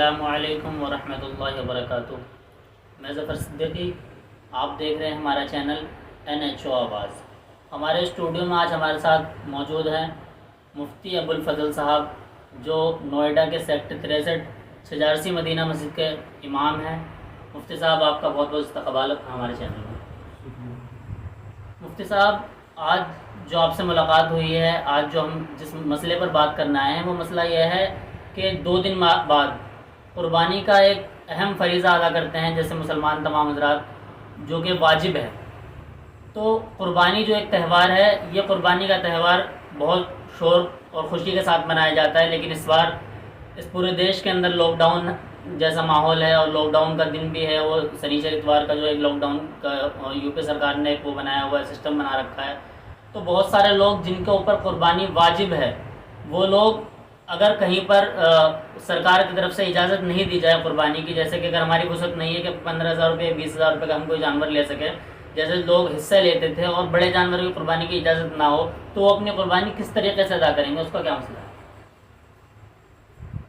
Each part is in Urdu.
السلام علیکم ورحمۃ اللہ وبرکاتہ۔ میں ظفر صدیقی، آپ دیکھ رہے ہیں ہمارا چینل NHO آواز۔ ہمارے اسٹوڈیو میں آج ہمارے ساتھ موجود ہیں مفتی ابوالفضل صاحب، جو نوئیڈا کے سیکٹر 63 شجارسی مدینہ مسجد کے امام ہیں۔ مفتی صاحب، آپ کا بہت بہت استقبال ہے ہمارے چینل میں۔ مفتی صاحب، آج جو آپ سے ملاقات ہوئی ہے، آج جو ہم جس مسئلے پر بات کرنا آئے ہیں، وہ مسئلہ یہ ہے کہ 2 دن بعد قربانی کا ایک اہم فریضہ ادا کرتے ہیں جیسے مسلمان تمام حضرات، جو کہ واجب ہے۔ تو قربانی جو ایک تہوار ہے، یہ قربانی کا تہوار بہت شور اور خوشی کے ساتھ منایا جاتا ہے، لیکن اس بار اس پورے دیش کے اندر لاک ڈاؤن جیسا ماحول ہے، اور لاک ڈاؤن کا دن بھی ہے وہ سنیچر اتوار کا، جو ایک لاک ڈاؤن کا یوپی سرکار نے ایک وہ بنایا ہوا ہے، سسٹم بنا رکھا ہے۔ تو بہت سارے لوگ جن کے اوپر قربانی واجب ہے، وہ لوگ اگر کہیں پر سرکار کی طرف سے اجازت نہیں دی جائے قربانی کی، جیسے کہ اگر ہماری وسعت نہیں ہے کہ 15,000 روپے 20,000 روپے کا ہم کوئی جانور لے سکیں، جیسے لوگ حصہ لیتے تھے، اور بڑے جانور کی قربانی کی اجازت نہ ہو، تو وہ اپنی قربانی کس طریقے سے ادا کریں گے، اس کا کیا مسئلہ ہے؟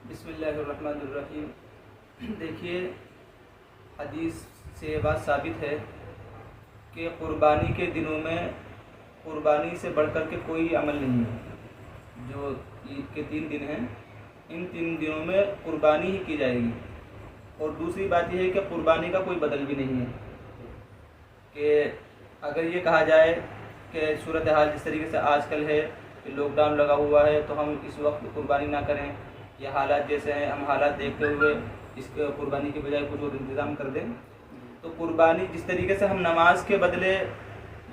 بسم اللہ الرحمن الرحیم۔ دیکھیے، حدیث سے یہ بات ثابت ہے کہ قربانی کے دنوں میں قربانی سے بڑھ کر کے کوئی عمل نہیں ہے۔ جو عید کے 3 دن ہیں، ان 3 دنوں میں قربانی ہی کی جائے گی۔ اور دوسری بات یہ ہے کہ قربانی کا کوئی بدل بھی نہیں ہے، کہ اگر یہ کہا جائے کہ صورتحال جس طریقے سے آج کل ہے کہ لاک ڈاؤن لگا ہوا ہے، تو ہم اس وقت قربانی نہ کریں، یا حالات جیسے ہیں ہم حالات دیکھتے ہوئے اس کے قربانی کے بجائے کچھ اور انتظام کر دیں، تو قربانی جس طریقے سے ہم نماز کے بدلے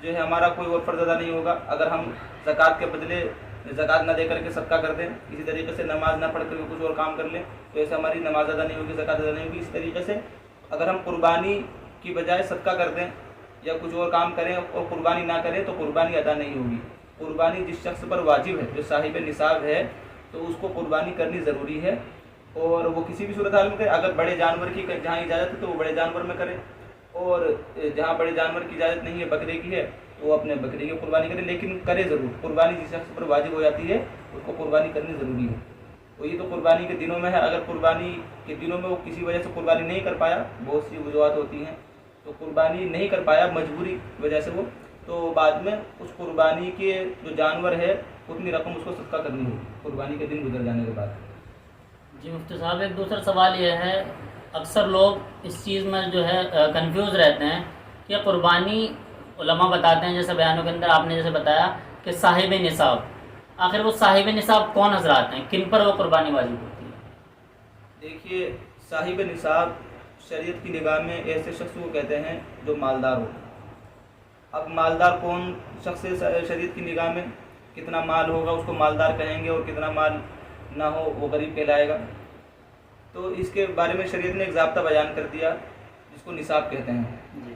جو ہے ہمارا کوئی اور فرض ادا نہیں ہوگا، اگر ہم زکوٰۃ کے بدلے زکوٰۃ نہ دے کر کے صدقہ کر دیں، اسی طریقے سے نماز نہ پڑھ کر کے کچھ اور کام کر لیں، تو ایسے ہماری نماز ادا نہیں ہوگی، زکوٰۃ ادا نہیں ہوگی۔ اس طریقے سے اگر ہم قربانی کی بجائے صدقہ کر دیں یا کچھ اور کام کریں اور قربانی نہ کریں، تو قربانی ادا نہیں ہوگی۔ قربانی جس شخص پر واجب ہے، جو صاحب نصاب ہے، تو اس کو قربانی کرنی ضروری ہے، اور وہ کسی بھی صورتحال میں کرے۔ اگر بڑے جانور کی جہاں اجازت ہے تو وہ بڑے جانور میں کرے، اور جہاں بڑے جانور کی اجازت نہیں ہے، بکرے کی ہے، تو وہ اپنے بکرے کی قربانی کرے، لیکن کرے ضرور۔ قربانی جس شخص پر واجب ہو جاتی ہے، اس کو قربانی کرنی ضروری ہے۔ تو یہ تو قربانی کے دنوں میں ہے۔ اگر قربانی کے دنوں میں وہ کسی وجہ سے قربانی نہیں کر پایا، بہت سی وجوہات ہوتی ہیں، تو قربانی نہیں کر پایا مجبوری کی وجہ سے وہ، تو بعد میں اس قربانی کے جو جانور ہے اتنی رقم اس کو صدقہ کرنی ہوگی قربانی کے دن گزر جانے کے بعد۔ جی مفتی صاحب، ایک دوسرا سوال یہ ہے، اکثر لوگ اس چیز میں جو ہے کنفیوز رہتے ہیں کہ قربانی علماء بتاتے ہیں، جیسے بیانوں کے اندر آپ نے جیسے بتایا کہ صاحب نصاب، آخر وہ صاحب نصاب کون حضرات ہیں، کن پر وہ قربانی واجب ہوتی ہے؟ دیکھیے، صاحب نصاب شریعت کی نگاہ میں ایسے شخص کو کہتے ہیں جو مالدار ہو۔ اب مالدار کون شخص ہے شریعت کی نگاہ میں؟ کتنا مال ہوگا اس کو مالدار کہیں گے، اور کتنا مال نہ ہو وہ غریب کہلائے گا؟ تو اس کے بارے میں شریعت نے ایک ضابطہ بیان کر دیا جس کو نصاب کہتے ہیں، جی،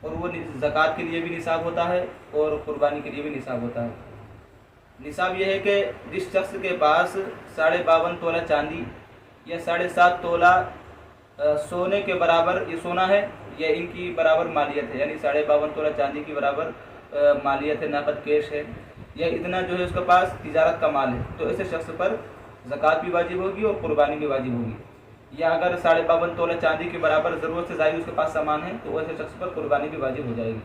اور وہ زکوٰۃ کے لیے بھی نصاب ہوتا ہے اور قربانی کے لیے بھی نصاب ہوتا ہے۔ نصاب یہ ہے کہ جس شخص کے پاس 52.5 تولہ چاندی یا 7.5 تولہ سونے کے برابر یہ سونا ہے، یا ان کی برابر مالیت ہے، یعنی 52.5 تولہ چاندی کی برابر مالیت ہے، نقد کیش ہے، یا اتنا جو ہے اس کے پاس تجارت کا مال ہے، تو ایسے شخص پر زکوٰۃ بھی واجب ہوگی اور قربانی بھی واجب ہوگی۔ یا اگر 52.5 تولہ چاندی کے برابر ضرورت سے زائد اس کے پاس سامان ہے، تو ایسے شخص پر قربانی بھی واجب ہو جائے گی۔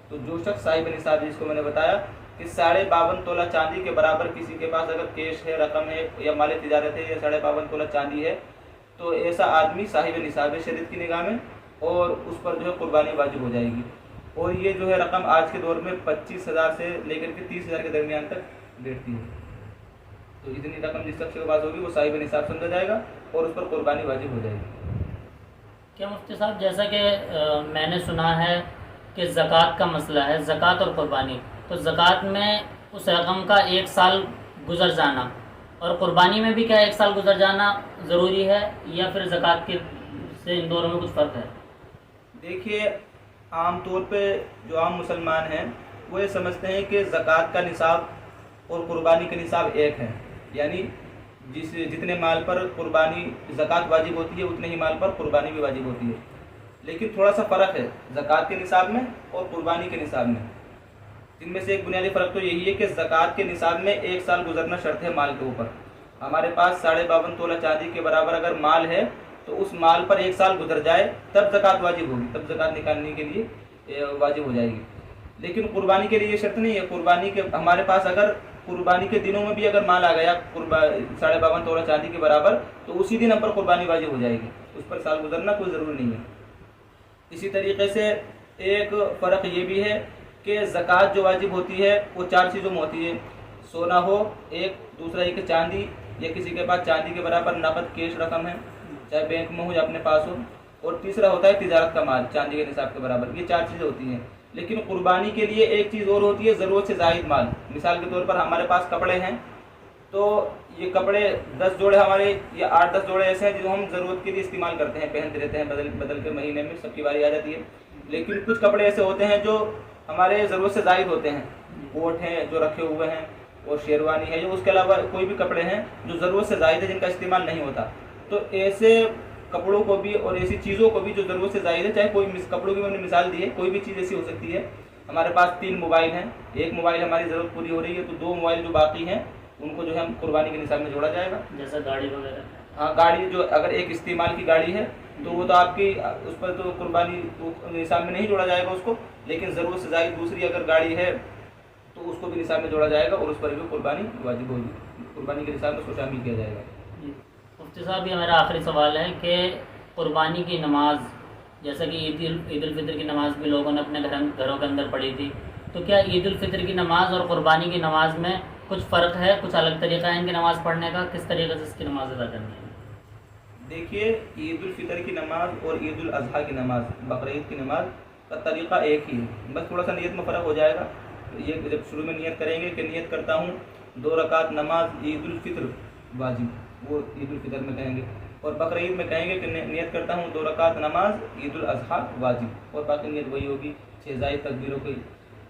تو جو شخص صاحب نصاب، جس کو میں نے بتایا کہ 52.5 تولہ چاندی کے برابر کسی کے پاس اگر کیش ہے، رقم ہے، یا مال تجارت ہے، یا 52.5 تولہ چاندی ہے، تو ایسا آدمی صاحب نصاب ہے شریعت کی نگاہ میں، اور اس پر جو ہے قربانی واجب ہو جائے گی۔ اور یہ جو ہے رقم آج کے دور میں 25,000 سے لے کر کے 30,000 کے درمیان تک بیٹھتی ہے۔ تو اتنی رقم جس شخص کے پاس ہوگی وہ صاحب نصاب سمجھا جائے گا، اور اس پر قربانی واجب ہو جائے گی۔ کیا مفتی صاحب، جیسا کہ میں نے سنا ہے کہ زکوٰۃ کا مسئلہ ہے، زکوٰۃ اور قربانی، تو زکوٰۃ میں اس رقم کا 1 سال گزر جانا، اور قربانی میں بھی کیا 1 سال گزر جانا ضروری ہے، یا پھر زکوٰۃ کے سے ان دونوں میں کچھ فرق ہے؟ دیکھیے، عام طور پہ جو عام مسلمان ہیں وہ یہ سمجھتے ہیں کہ زکوٰۃ کا نصاب اور قربانی کا نصاب ایک ہے، یعنی جتنے مال پر قربانی زکوٰۃ واجب ہوتی ہے اتنے ہی مال پر قربانی بھی واجب ہوتی ہے۔ لیکن تھوڑا سا فرق ہے زکوٰۃ کے نصاب میں اور قربانی کے نصاب میں۔ جن میں سے ایک بنیادی فرق تو یہی ہے کہ زکوٰۃ کے نصاب میں 1 سال گزرنا شرط ہے مال کے اوپر۔ ہمارے پاس 52.5 تولہ چاندی کے برابر اگر مال ہے تو اس مال پر 1 سال گزر جائے تب زکوٰۃ واجب ہوگی، تب زکوٰۃ نکالنے کے لیے واجب ہو جائے گی۔ لیکن قربانی کے لیے یہ شرط نہیں ہے۔ قربانی کے ہمارے پاس اگر قربانی کے دنوں میں بھی اگر مال آ گیا 52.5 تولہ چاندی کے برابر، تو اسی دن ہم پر قربانی واجب ہو جائے گی، اس پر سال گزرنا کوئی ضروری نہیں ہے۔ اسی طریقے سے ایک فرق یہ بھی ہے کہ زکوٰۃ جو واجب ہوتی ہے وہ 4 چیزوں میں ہوتی ہے۔ سونا ہو ایک، دوسرا یہ کہ چاندی یا کسی کے پاس چاندی کے برابر نقد کیش رقم ہے، چاہے بینک میں ہو یا اپنے پاس ہو، اور تیسرا ہوتا ہے تجارت کا مال چاندی کے نصاب کے برابر۔ یہ 4 چیزیں ہوتی ہیں۔ لیکن قربانی کے لیے ایک چیز اور ہوتی ہے، ضرورت سے زائد مال۔ مثال کے طور پر ہمارے پاس کپڑے ہیں، تو یہ کپڑے 10 جوڑے ہمارے یا 8-10 جوڑے ایسے ہیں جو ہم ضرورت کے لیے استعمال کرتے ہیں، پہنتے رہتے ہیں، بدل کے مہینے میں سب کی باری آ جاتی ہے۔ لیکن کچھ کپڑے ایسے ہوتے ہیں جو ہمارے ضرورت سے زائد ہوتے ہیں، کوٹ ہیں جو رکھے ہوئے ہیں، اور شیروانی ہے، جو اس کے علاوہ کوئی بھی کپڑے ہیں جو ضرورت سے زائد ہے، جن کا استعمال نہیں ہوتا۔ تو ایسے کپڑوں کو بھی اور ایسی چیزوں کو بھی جو ضرورت سے زائد ہے، چاہے کوئی کپڑوں کی میں نے مثال دی ہے، کوئی بھی چیز ایسی ہو سکتی ہے۔ ہمارے پاس 3 موبائل ہیں، ایک موبائل ہماری ضرورت پوری ہو رہی ہے، تو 2 موبائل جو باقی ہیں ان کو جو ہے ہم قربانی کے نصاب میں جوڑا جائے گا۔ جیسا گاڑی وغیرہ؟ ہاں، گاڑی جو اگر ایک استعمال کی گاڑی ہے تو وہ تو آپ کی اس پر تو قربانی نصاب میں نہیں جوڑا جائے گا اس کو، لیکن ضرورت سے زائد دوسری اگر گاڑی ہے تو اس کو بھی نصاب میں جوڑا جائے گا، اور اس پر بھی قربانی واجب ہوگی، قربانی کے نصاب میں اس کو شامل کیا جائے گا۔ مفتی صاحب، یہ میرا آخری سوال ہے کہ قربانی کی نماز، جیسا کہ عید الفطر کی نماز بھی لوگوں نے اپنے گھروں کے اندر پڑھی تھی، تو کیا عید الفطر کی نماز اور قربانی کی نماز میں کچھ فرق ہے، کچھ الگ طریقہ ہے ان کی نماز پڑھنے کا؟ کس طریقے سے اس کی نماز ادا کرنی ہے؟ دیکھیے، عید الفطر کی نماز اور عید الاضحیٰ کی نماز، بقرعید کی نماز کا طریقہ ایک ہی ہے، بس تھوڑا سا نیت میں فرق ہو جائے گا۔ یہ جب شروع میں نیت کریں گے کہ نیت کرتا ہوں 2 رکعت نماز عید الفطر واجب، وہ عید الفطر میں کہیں گے، اور بقرعید میں کہیں گے کہ نیت کرتا ہوں 2 رکعت نماز عید الاضحیٰ واجب، اور باقی نیت وہی ہوگی 6 زائد تکبیروں کی۔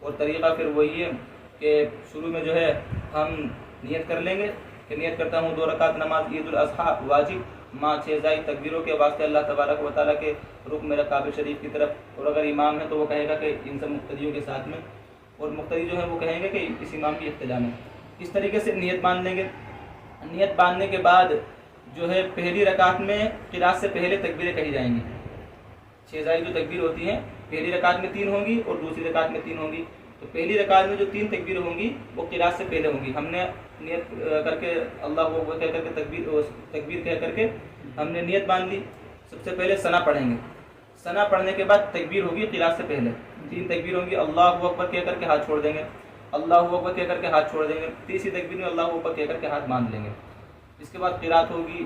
اور طریقہ پھر وہی ہے کہ شروع میں جو ہے ہم نیت کر لیں گے کہ نیت کرتا ہوں 2 رکعت نماز عید الاضحیٰ واجب ماں 6 زائد تکبیروں کے واسطے اللہ تبارک و تعالیٰ کے رخ میرا کعبہ شریف کی طرف، اور اگر امام ہے تو وہ کہے گا کہ ان سب مقتدیوں کے ساتھ میں، اور مقتدی جو ہیں وہ کہیں گے کہ اس امام کی اقتداء میں۔ اس طریقے سے نیت باندھ لیں گے۔ نیت باندھنے کے بعد جو ہے پہلی رکعت میں قراءت سے پہلے تکبیریں کہی جائیں گی۔ 6 زائد جو تکبیر ہوتی ہیں، پہلی رکعت میں 3 ہوں گی اور دوسری رکعت میں 3 ہوں گی۔ تو پہلی رکعت میں جو 3 تکبیر ہوں گی وہ قراءت سے پہلے ہوں گی۔ ہم نے نیت کر کے اللہ وہ کہہ کر کے تکبیر کہہ کر کے ہم نے نیت باندھ لی۔ سب سے پہلے ثنا پڑھیں گے، ثنا پڑھنے کے بعد تکبیر ہوگی قراءت سے پہلے، 3 تکبیر ہوں گی، اللہ اکبر کہہ کر کے ہاتھ چھوڑ دیں گے، اللہ اکبر کہہ کر کے ہاتھ چھوڑ دیں گے، تیسری تکبیر میں اللہ اکبر کہہ کر کے ہاتھ باندھ لیں گے۔ اس کے بعد قراءت ہوگی،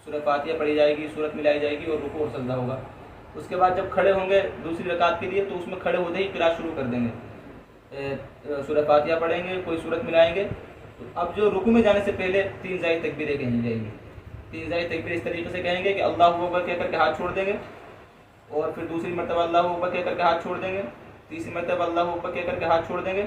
سورہ فاتحہ پڑھی جائے گی، سورت ملائی جائے گی، اور رکوع اور سجدہ ہوگا۔ اس کے بعد جب کھڑے ہوں گے دوسری رکعت کے لیے، تو اس میں کھڑے ہوتے ہی قراءت شروع کر دیں گے، سورہ فاتحہ پڑھیں گے، کوئی سورت ملائیں گے۔ تو اب جو رکوع میں جانے سے پہلے 3 زائد تکبیریں کہی جائیں گی۔ 3 زائد تکبیر اس طریقے سے کہیں گے کہ اللہ اکبر کہہ کر کے ہاتھ چھوڑ دیں گے، اور پھر دوسری مرتبہ اللہ اکبر کہہ کر کے ہاتھ چھوڑ دیں گے، تیسری مرتبہ اللہ اکبر کہہ کر کے ہاتھ چھوڑ دیں گے۔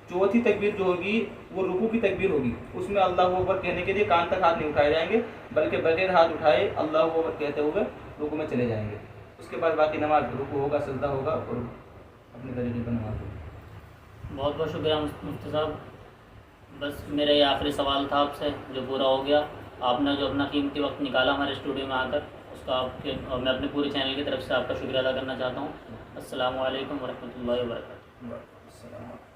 چوتھی تکبیر جو ہوگی وہ رکوع کی تکبیر ہوگی، اس میں اللہ اکبر کہنے کے لیے کان تک ہاتھ نہیں اٹھائے جائیں گے، بلکہ بغیر ہاتھ اٹھائے اللہ اکبر کہتے ہوئے رکوع میں چلے جائیں گے۔ اس کے بعد باقی نماز رکوع ہوگا، سجدہ ہوگا، اور اپنے طریقے پر نماز ہوگی۔ بہت بہت شکریہ مفتی صاحب۔ بس میرا یہ آخری سوال تھا آپ سے، جو پورا ہو گیا۔ آپ نے جو اپنا قیمتی وقت نکالا ہمارے اسٹوڈیو میں آ کر، اس کا میں اپنے پورے چینل کی طرف سے آپ کا شکریہ ادا کرنا چاہتا ہوں۔ السلام علیکم ورحمۃ اللہ وبرکاتہ۔ السلام علیکم۔